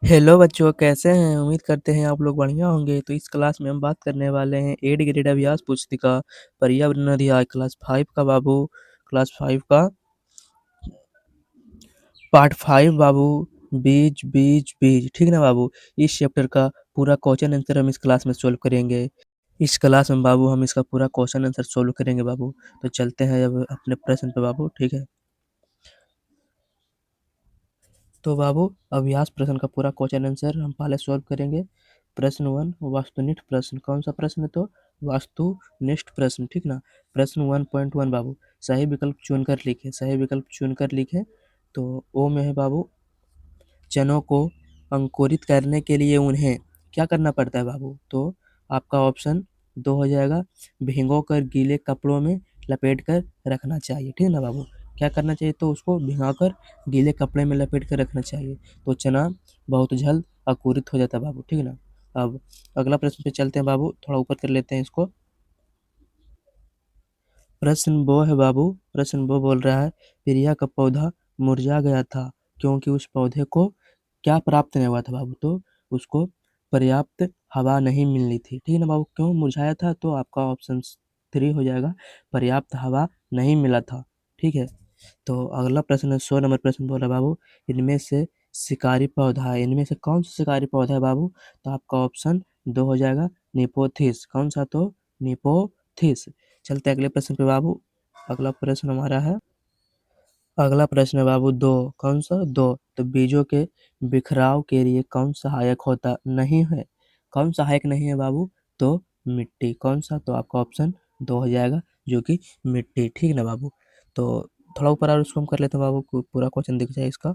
Hello बच्चों, कैसे हैं? उम्मीद करते हैं आप लोग बढ़िया होंगे। तो इस क्लास में हम बात करने वाले हैं 8 ग्रेड अभ्यास पुस्तिका पर्यावरण अध्याय क्लास 5 का बाबू। क्लास 5 का पार्ट 5 बाबू। बीज बीज बीज, ठीक ना बाबू। इस चैप्टर का पूरा क्वेश्चन आंसर हम इस क्लास में सोल्व करेंगे। इस क्लास में बाबू हम इसका पूरा क्वेश्चन आंसर सोल्व करेंगे बाबू। तो चलते हैं अब अपने प्रश्न पे बाबू, ठीक है। तो बाबू अभ्यास प्रश्न का पूरा क्वेश्चन आंसर हम पहले सॉल्व करेंगे। प्रश्न 1 वास्तुनिष्ठ प्रश्न, कौन सा प्रश्न है? तो वास्तुनिष्ठ प्रश्न, ठीक ना। प्रश्न 1.1 बाबू, सही विकल्प चुनकर लिखे। सही विकल्प चुनकर लिखे। तो ओ में है बाबू, चनों को अंकुरित करने के लिए उन्हें क्या करना पड़ता है बाबू? तो आपका ऑप्शन 2 हो जाएगा, भिगोकर गीले कपड़ों में लपेट कर रखना चाहिए, ठीक है ना बाबू। क्या करना चाहिए? तो उसको भिगाकर गीले कपड़े में लपेट कर रखना चाहिए। तो चना बहुत जल्द अंकुरित हो जाता है बाबू, ठीक है ना। अब अगला प्रश्न पे चलते हैं बाबू, थोड़ा ऊपर कर लेते हैं इसको। प्रश्न वो है बाबू, प्रश्न वो बोल रहा है, प्रिया का पौधा मुरझा गया था क्योंकि उस पौधे को क्या प्राप्त नहीं हुआ था बाबू? तो उसको पर्याप्त हवा नहीं मिलनी थी, ठीक है ना बाबू। क्यों मुरझाया था? तो आपका ऑप्शन 3 हो जाएगा, पर्याप्त हवा नहीं मिला था, ठीक है। तो अगला प्रश्न है 100 नंबर प्रश्न बोल रहा है बाबू, इनमें से शिकारी पौधा है, इनमें से कौन सा शिकारी पौधा है बाबू? तो आपका ऑप्शन 2 हो जाएगा, निपोथिस। कौन सा? तो निपोथिस। चलते हैं अगले प्रश्न पे बाबू। अगला प्रश्न हमारा है, अगला प्रश्न है बाबू 2, कौन सा? 2। तो बीजों के बिखराव के लिए कौन सहायक होता नहीं है? कौन सहायक नहीं है बाबू? तो मिट्टी। कौन सा? तो आपका ऑप्शन 2 हो जाएगा, जो कि मिट्टी, ठीक है ना बाबू। तो थोड़ा ऊपर और उसको हम कर लेते हैं बाबू, पूरा क्वेश्चन दिख जाए इसका।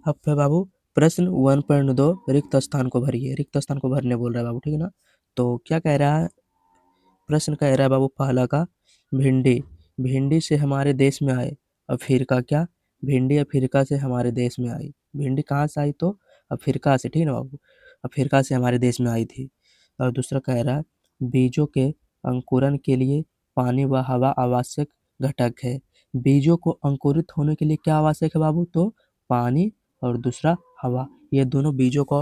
अब है बाबू प्रश्न 1.2, रिक्त स्थान को भरिए। रिक्त स्थान को भरने बोल रहा है बाबू, ठीक है ना। तो क्या कह रहा है? प्रश्न कह रहा है बाबू पहला का, भिंडी भिंडी से हमारे देश में आए, अफ्रीका क्या? भिंडी अफ्रीका से हमारे देश में आई। भिंडी कहाँ से आई? तो अफ्रीका से, ठीक है ना बाबू। अफ्रीका से हमारे देश में आई थी। और दूसरा कह रहा है, बीजों के अंकुरन के लिए पानी व हवा आवश्यक घटक है। बीजों को अंकुरित होने के लिए क्या आवश्यक है बाबू? तो पानी और दूसरा हवा, ये दोनों बीजों को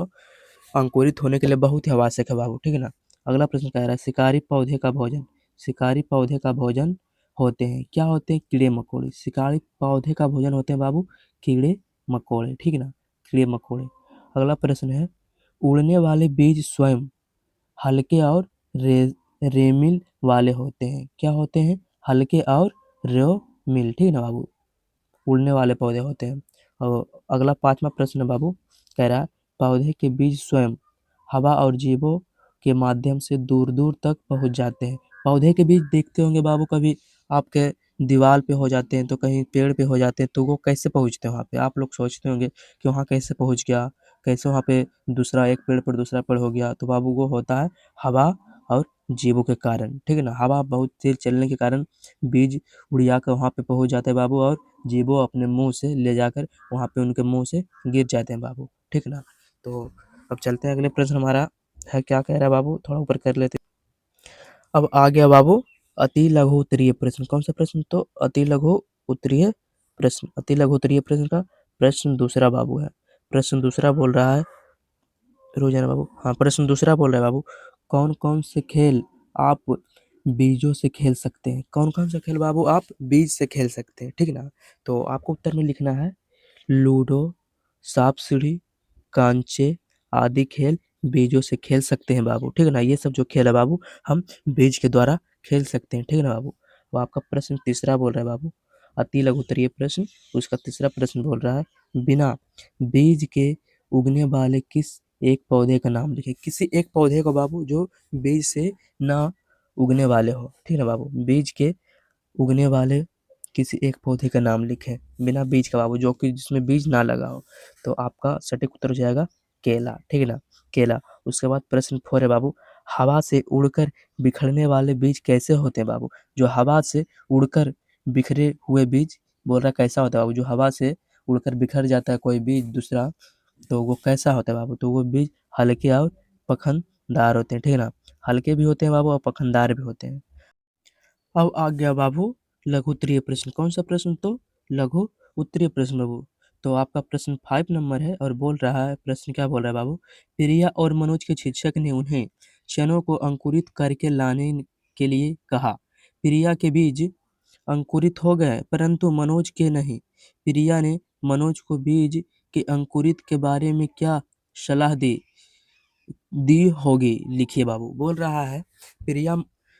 अंकुरित होने के लिए बहुत ही आवश्यक है बाबू, ठीक है ना। अगला प्रश्न कह रहा है, शिकारी पौधे का भोजन, शिकारी पौधे का भोजन होते हैं क्या? होते हैं कीड़े मकोड़े। शिकारी पौधे का भोजन होते हैं बाबू कीड़े मकोड़े, ठीक है ना, कीड़े मकोड़े। अगला प्रश्न है, उड़ने वाले बीज स्वयं हल्के और रेमिल वाले होते हैं। क्या होते हैं? हल्के और रेमिल, ठीक है ना बाबू, उड़ने वाले पौधे होते हैं। और अगला 5वां प्रश्न है बाबू, कह रहा है, पौधे के बीज स्वयं हवा और जीवों के माध्यम से दूर दूर तक पहुंच जाते हैं। पौधे के बीज देखते होंगे बाबू, कभी आपके दीवार पे हो जाते हैं तो कहीं पेड़ पे हो जाते हैं, तो वो कैसे पहुंचते हैं वहाँ पे? आप लोग सोचते होंगे कि वहाँ कैसे पहुंच गया, कैसे वहाँ पे दूसरा एक पेड़ पर दूसरा पेड़ हो गया? तो बाबू वो होता है हवा और जीवों के कारण, ठीक है ना। हवा बहुत तेज चलने के कारण बीज उड़िया कर वहाँ पे पहुंच जाते हैं बाबू, और जीवो अपने मुंह से ले जाकर वहाँ पे उनके मुंह से गिर जाते हैं बाबू, ठीक है ना। तो अब चलते हैं अगले प्रश्न हमारा है, क्या कह रहा है बाबू, थोड़ा ऊपर कर लेते हैं। अब आ गया बाबू अति लघु उत्तरीय प्रश्न। कौन सा प्रश्न? तो अति लघु उत्तरीय प्रश्न। अति लघु उत्तरीय प्रश्न का प्रश्न दूसरा बाबू है। प्रश्न दूसरा बोल रहा है, रोजाना बाबू, हाँ, प्रश्न दूसरा बोल रहा है बाबू, कौन कौन से खेल आप बीजों से खेल सकते हैं? कौन कौन से खेल बाबू आप बीज से खेल सकते हैं, ठीक है ना। तो आपको उत्तर में लिखना है, लूडो, सांप सीढ़ी, कांचे आदि खेल बीजों से खेल सकते हैं बाबू, ठीक है ना। ये सब जो खेल है बाबू, हम बीज के द्वारा खेल सकते हैं, ठीक है ना बाबू। वो आपका प्रश्न तीसरा बोल रहा है बाबू, अति लघु उत्तरीय प्रश्न, उसका तीसरा प्रश्न बोल रहा है, बिना बीज के उगने वाले किस एक पौधे का नाम लिखे। किसी एक पौधे को बाबू जो बीज से ना उगने वाले हो, ठीक है ना बाबू, बीज के उगने वाले किसी एक पौधे का नाम लिखें बिना बीज का बाबू, जो कि जिसमें बीज ना लगा हो। तो आपका सटीक उत्तर हो जाएगा केला, ठीक है ना, केला। उसके बाद प्रश्न 4 है बाबू, हवा से उड़कर बिखरने वाले बीज कैसे होते हैं बाबू? जो हवा से उड़कर बिखरे हुए बीज बोल रहा है कैसा होता है बाबू? जो हवा से उड़कर बिखर जाता है कोई बीज दूसरा, तो वो कैसा होता है बाबू? तो वो बीज हल्के और पखनदार होते हैं, ठीक है ना। हल्के भी होते हैं बाबू और पखनदार भी होते हैं। अब आ गया बाबू लघु उत्तरीय प्रश्न। कौन सा प्रश्न? तो लघु उत्तरीय प्रश्न बाबू। तो आपका प्रश्न 5 नंबर है और बोल रहा है, प्रश्न क्या बोल रहा है बाबू, प्रिया और मनोज के शिक्षक ने उन्हें चनों को अंकुरित करके लाने के लिए कहा। प्रिया के बीज अंकुरित हो गए परंतु मनोज के नहीं। प्रिया ने मनोज को बीज के अंकुरित के बारे में क्या सलाह दी होगी, लिखिए बाबू। बोल रहा है प्रिया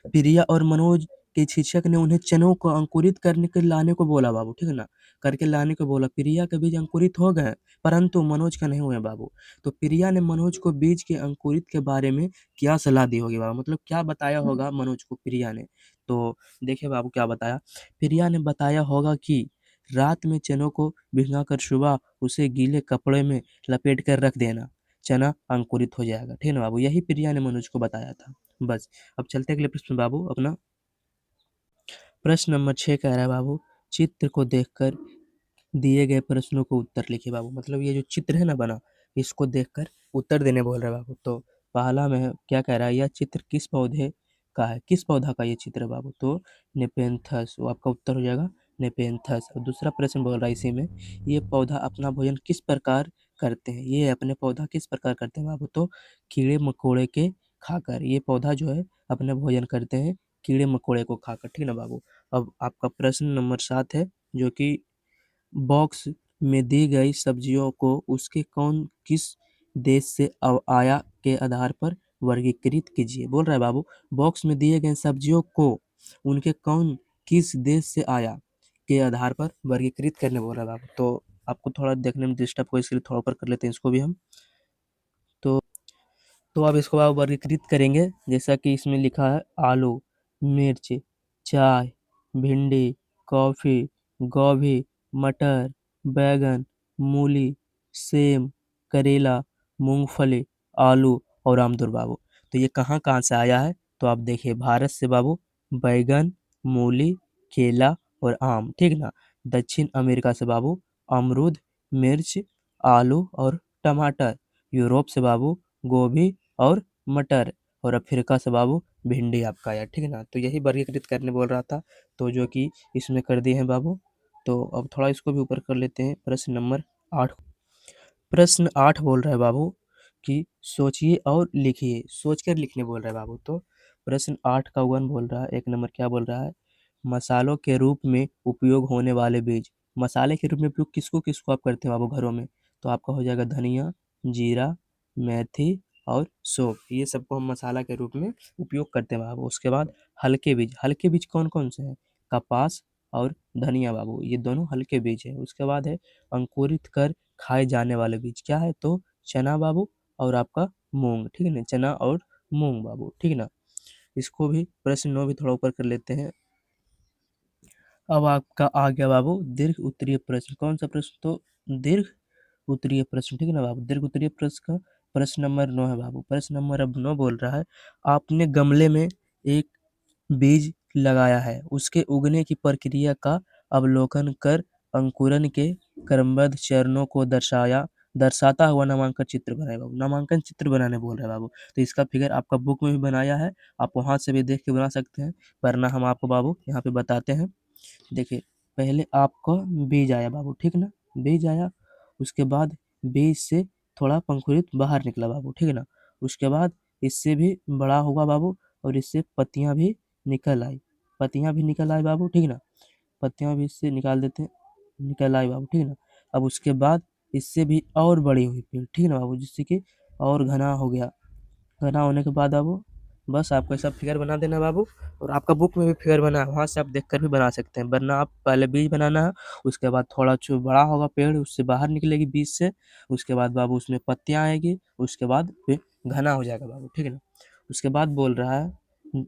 प्रिया और मनोज के शिक्षक ने उन्हें चनों को अंकुरित करने के लाने को बोला बाबू, ठीक है ना, करके लाने को बोला। प्रिया के बीज अंकुरित हो गए परंतु मनोज का नहीं हुए बाबू। तो प्रिया ने मनोज को बीज के अंकुरित के बारे में क्या सलाह दी होगी बाबू, मतलब क्या बताया होगा मनोज को प्रिया ने। तो देखिए बाबू क्या बताया, प्रिया ने बताया होगा कि रात में चनों को भिगाकर सुबह उसे गीले कपड़े में लपेट कर रख देना, चना अंकुरित हो जाएगा, ठीक है ना बाबू। यही प्रिया ने मनोज को बताया था। बस अब चलते अगले प्रश्न में बाबू अपना। प्रश्न नंबर 6 कह रहा है बाबू, चित्र को देखकर दिए गए प्रश्नों को उत्तर लिखिए बाबू। मतलब ये जो चित्र है ना बना, इसको देखकर उत्तर देने बोल रहा है बाबू। तो पहला में क्या कह रहा है, यह चित्र किस पौधे का है, किस पौधा का ये चित्र है बाबू, तो नेपेंथस, वो आपका उत्तर हो जाएगा नेपेंथस। और दूसरा प्रश्न बोल रहा है इसी में, ये पौधा अपना भोजन किस प्रकार करते हैं, ये अपने पौधा किस प्रकार करते हैं बाबू, तो कीड़े मकोड़े के खाकर। ये पौधा जो है अपने भोजन करते हैं कीड़े मकोड़े को खाकर, ठीक है ना बाबू। अब आपका प्रश्न नंबर 7 है, जो कि बॉक्स में दी गई सब्जियों को उसके कौन किस देश से आया के आधार पर वर्गीकृत कीजिए। बोल रहा है बाबू, बॉक्स में दिए गए सब्जियों को उनके कौन किस देश से आया के आधार पर वर्गीकृत करने बोल रहा है बाबू। तो आपको थोड़ा देखने में डिस्टर्ब हो, इसलिए थोड़ा ऊपर कर लेते हैं इसको भी हम। तो तो अब इसको आप वर्गीकृत करेंगे, जैसा कि इसमें लिखा है, आलू, मिर्च, चाय, भिंडी, कॉफ़ी, गोभी, मटर, बैंगन, मूली, सेम, करेला, मूंगफली, आलू और अमदुर बाबू। तो ये कहाँ कहाँ से आया है, तो आप देखिए भारत से बाबू बैंगन, मूली, केला और आम, ठीक ना। दक्षिण अमेरिका से बाबू अमरूद, मिर्च, आलू और टमाटर। यूरोप से बाबू गोभी और मटर। और अफ्रीका से बाबू भिंडी आपका आया, ठीक है ना। तो यही वर्गीकृत करने बोल रहा था, तो जो कि इसमें कर दिए हैं बाबू। तो अब थोड़ा इसको भी ऊपर कर लेते हैं, प्रश्न नंबर 8। प्रश्न 8 बोल रहा है बाबू कि सोचिए और लिखिए, सोचकर लिखने बोल रहा है बाबू। तो प्रश्न 8 का 1 बोल रहा है, 1 नंबर क्या बोल रहा है, मसालों के रूप में उपयोग होने वाले बीज। मसाले के रूप में उपयोग किसको किसको आप करते हैं बाबू घरों में, तो आपका हो जाएगा धनिया, जीरा, मेथी और सौंफ। ये सबको हम मसाला के रूप में उपयोग करते हैं बाबू। उसके बाद हल्के बीज, हल्के बीज कौन कौन से हैं, कपास और धनिया बाबू, ये दोनों हल्के बीज हैं। उसके बाद है अंकुरित कर खाए जाने वाले बीज, क्या है, तो चना बाबू और आपका मूंग, ठीक है ना, चना और मूंग बाबू, ठीक है ना। इसको भी प्रश्न 9 भी थोड़ा ऊपर कर लेते हैं। अब आपका आ गया बाबू दीर्घ उत्तरीय प्रश्न, कौन सा प्रश्न, तो दीर्घ उत्तरीय प्रश्न, ठीक है ना बाबू। दीर्घ उत्तरीय प्रश्न का प्रश्न नंबर 9 है बाबू। प्रश्न नंबर अब 9 बोल रहा है, आपने गमले में एक बीज लगाया है, उसके उगने की प्रक्रिया का अवलोकन कर अंकुरन के क्रमबद्ध चरणों को दर्शाता हुआ नामांकन चित्र बनाए बाबू। नामांकन चित्र बनाने बोल रहे हैं बाबू। तो इसका फिगर आपका बुक में भी बनाया है, आप वहां से भी देख के बना सकते हैं, वरना हम आपको बाबू यहाँ पे बताते हैं। देखिए पहले आपका बीज आया बाबू, ठीक ना, बीज आया, उसके बाद बीज से थोड़ा पंखुड़ित बाहर निकला बाबू, ठीक है ना। उसके बाद इससे भी बड़ा हुआ बाबू और इससे पत्तियां भी निकल आई, पत्तियां भी निकल आई बाबू, ठीक है ना। पत्तियां भी इससे निकाल देते हैं, निकल आई बाबू, ठीक है ना। अब उसके बाद इससे भी और बड़ी हुई पेड़, ठीक है ना बाबू, जिससे कि और घना हो गया। घना होने के बाद अब बस आपको ऐसा फिगर बना देना बाबू। और आपका बुक में भी फिगर बना है, वहाँ से आप देखकर भी बना सकते हैं, वरना आप पहले बीज बनाना है, उसके बाद थोड़ा जो बड़ा होगा पेड़ उससे बाहर निकलेगी बीज से, उसके बाद बाबू उसमें पत्तियाँ आएगी, उसके बाद फिर घना हो जाएगा बाबू, ठीक है ना। उसके बाद बोल रहा है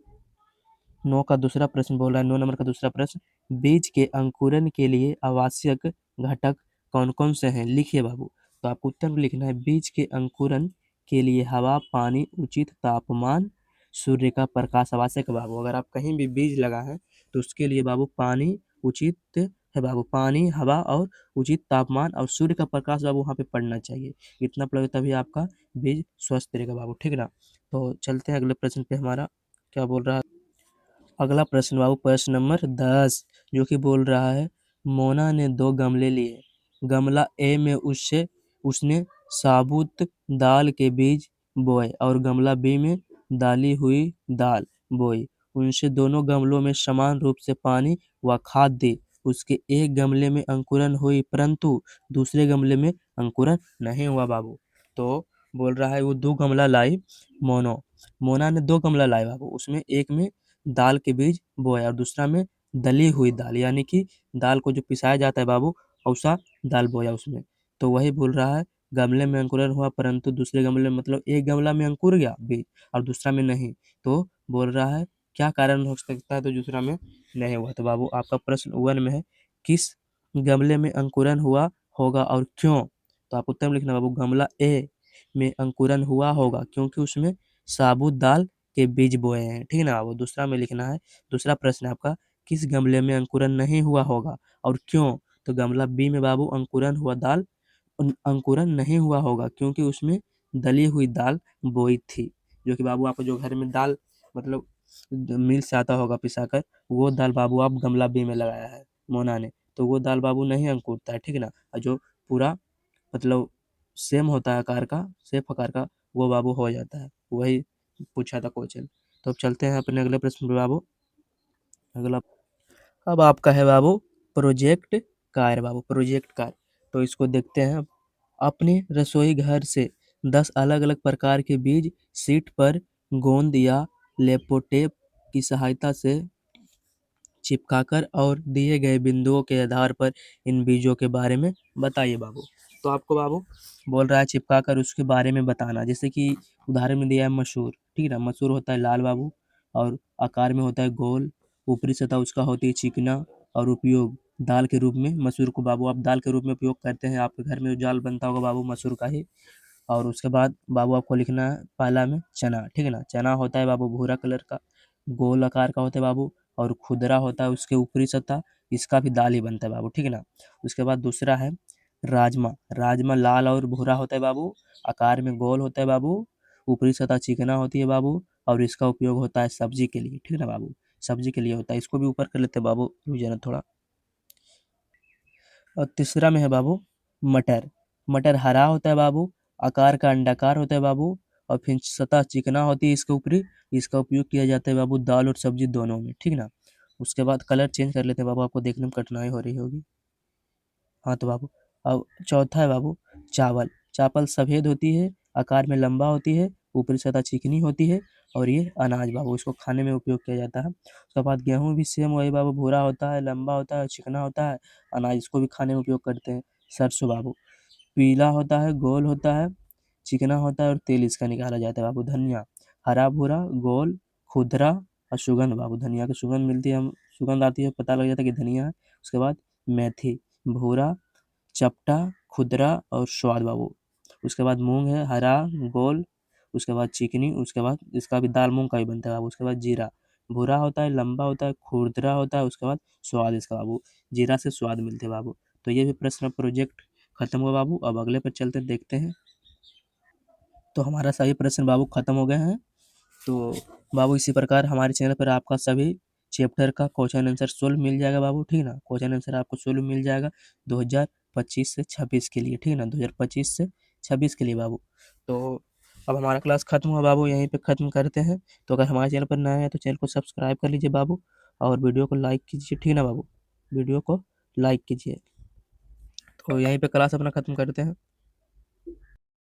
9 का दूसरा प्रश्न बोल रहा है, 9 नंबर का दूसरा प्रश्न, बीज के अंकुरन के लिए आवश्यक घटक कौन कौन से हैं, लिखिए बाबू। तो आपको उत्तर में लिखना है, बीज के अंकुरन के लिए हवा, पानी, उचित तापमान, सूर्य का प्रकाश आवश्यक है बाबू। अगर आप कहीं भी बीज लगा है तो उसके लिए बाबू पानी उचित है बाबू, पानी, हवा और उचित तापमान और सूर्य का प्रकाश बाबू वहाँ पे पड़ना चाहिए। इतना पड़ेगा तभी आपका बीज स्वस्थ रहेगा बाबू, ठीक है ना। तो चलते हैं अगले प्रश्न पे, हमारा क्या बोल रहा है। अगला प्रश्न बाबू प्रश्न नंबर 10, जो कि बोल रहा है, मोना ने 2 गमले लिए, गमला ए में उसने साबुत दाल के बीज बोए और गमला बी में डाली हुई दाल बोई। उनसे दोनों गमलों में समान रूप से पानी व खाद दी। उसके एक गमले में अंकुरन हुई परंतु दूसरे गमले में अंकुरन नहीं हुआ बाबू। तो बोल रहा है वो 2 गमला लाई मोना ने 2 गमला लाए बाबू, उसमें एक में दाल के बीज बोए और दूसरा में दली हुई दाल, यानी कि दाल को जो पिसाया जाता है बाबू, औसा दाल बोया उसमें। तो वही बोल रहा है गमले में अंकुरन हुआ परंतु दूसरे गमले में, मतलब एक गमला में अंकुर गया बीज और दूसरा में नहीं। तो बोल रहा है क्या कारण हो सकता है तो दूसरा में नहीं हुआ। तो बाबू आपका प्रश्न 1 में है, किस गमले में अंकुरन हुआ होगा और क्यों? तो आप उत्तर में लिखना बाबू, गमला ए में अंकुरन हुआ होगा क्योंकि उसमें साबुत दाल के बीज बोए हैं, ठीक है ना। वो दूसरा में लिखना है, दूसरा प्रश्न है आपका, किस गमले में अंकुरन नहीं हुआ होगा और क्यों? तो गमला बी में बाबू अंकुरन नहीं हुआ होगा क्योंकि उसमें दली हुई दाल बोई थी, जो कि बाबू आपको जो घर में दाल मतलब मिल से आता होगा पिसाकर, वो दाल बाबू आप गमला बी में लगाया है मोना ने, तो वो दाल बाबू नहीं अंकुरता है, ठीक है ना। और जो पूरा मतलब सेम होता है आकार का, सेफ आकार का, वो बाबू हो जाता है। वही पूछा था क्वेश्चन। तो अब चलते हैं अपने अगले प्रश्न पे बाबू। अगला अब आपका है बाबू प्रोजेक्ट कार्य बाबू, प्रोजेक्ट कार्य। तो इसको देखते हैं। अपने रसोई घर से 10 अलग-अलग प्रकार के बीज शीट पर गोंद या लेपोटेप की सहायता से चिपकाकर और दिए गए बिंदुओं के आधार पर इन बीजों के बारे में बताइए बाबू। तो आपको बाबू बोल रहा है चिपकाकर उसके बारे में बताना। जैसे कि उदाहरण में दिया है मसूर, ठीक है ना। मसूर होता है लाल बाबू और आकार में होता है गोल, ऊपरी सतह उसका होती है चिकना और उपयोग दाल के रूप में। मसूर को बाबू आप दाल के रूप में उपयोग करते हैं, आपके घर में जो दाल बनता होगा बाबू मसूर का ही। और उसके बाद बाबू आपको लिखना है पहला में चना, ठीक है ना। चना होता है बाबू भूरा कलर का, गोल आकार का होता है बाबू और खुदरा होता है उसके ऊपरी सतह, इसका भी दाल ही बनता है बाबू, ठीक है ना। उसके बाद दूसरा है राजमा। राजमा लाल और भूरा होता है बाबू, आकार में गोल होता है बाबू, ऊपरी सतह चिकना होती है बाबू और इसका उपयोग होता है सब्जी के लिए, ठीक है ना बाबू। सब्जी के लिए होता है, इसको भी ऊपर कर लेते हैं बाबू रिवीजन थोड़ा। और तीसरा में है बाबू मटर। मटर हरा होता है बाबू, आकार का अंडाकार होता है बाबू और फिर सतह चिकना होती है इसके ऊपरी। इसका उपयोग किया जाता है बाबू दाल और सब्जी दोनों में, ठीक ना। उसके बाद कलर चेंज कर लेते हैं बाबू, आपको देखने में कठिनाई हो रही होगी। हाँ तो बाबू अब चौथा है बाबू चावल। चावल सफ़ेद होती है, आकार में लंबा होती है, ऊपरी सतह चिकनी होती है और ये अनाज बाबू, इसको खाने में उपयोग किया जाता है। उसके बाद गेहूँ भी सेम वही बाबू, भूरा होता है, लंबा होता है, चिकना होता है, अनाज, इसको भी खाने में उपयोग करते हैं। सरसों बाबू पीला होता है, गोल होता है, चिकना होता है और तेल इसका निकाला जाता है बाबू। धनिया हरा-भूरा, गोल, खुरदरा और सुगंध बाबू, धनिया की सुगंध मिलती है, हम सुगंध आती है पता लग जाता है कि धनिया है। उसके बाद मेथी भूरा, चपटा, खुरदरा और स्वाद बाबू। उसके बाद मूंग है हरा, गोल, उसके बाद चिकनी, उसके बाद इसका भी दाल मूंग का ही बनता है बाबू। उसके बाद जीरा भूरा होता है, लंबा होता है, खुरदरा होता है, उसके बाद स्वाद इसका बाबू, जीरा से स्वाद मिलते हैं बाबू। तो ये भी प्रश्न प्रोजेक्ट खत्म हुआ बाबू। अब अगले पर चलते देखते हैं। तो हमारा सभी प्रश्न बाबू खत्म हो गए हैं। तो बाबू इसी प्रकार हमारे चैनल पर आपका सभी चैप्टर का क्वेश्चन आंसर सोल्व मिल जाएगा बाबू, ठीक है ना। क्वेश्चन आंसर आपको सोल्व मिल जाएगा 2025 से 26 के लिए, ठीक है ना, 2025 से 26 के लिए बाबू। तो अब हमारा क्लास खत्म हुआ बाबू, यहीं पे ख़त्म करते हैं। तो अगर हमारे चैनल पर नए हैं तो चैनल को सब्सक्राइब कर लीजिए बाबू और वीडियो को लाइक कीजिए, ठीक है ना बाबू, वीडियो को लाइक कीजिए। तो यहीं पे क्लास अपना ख़त्म करते हैं।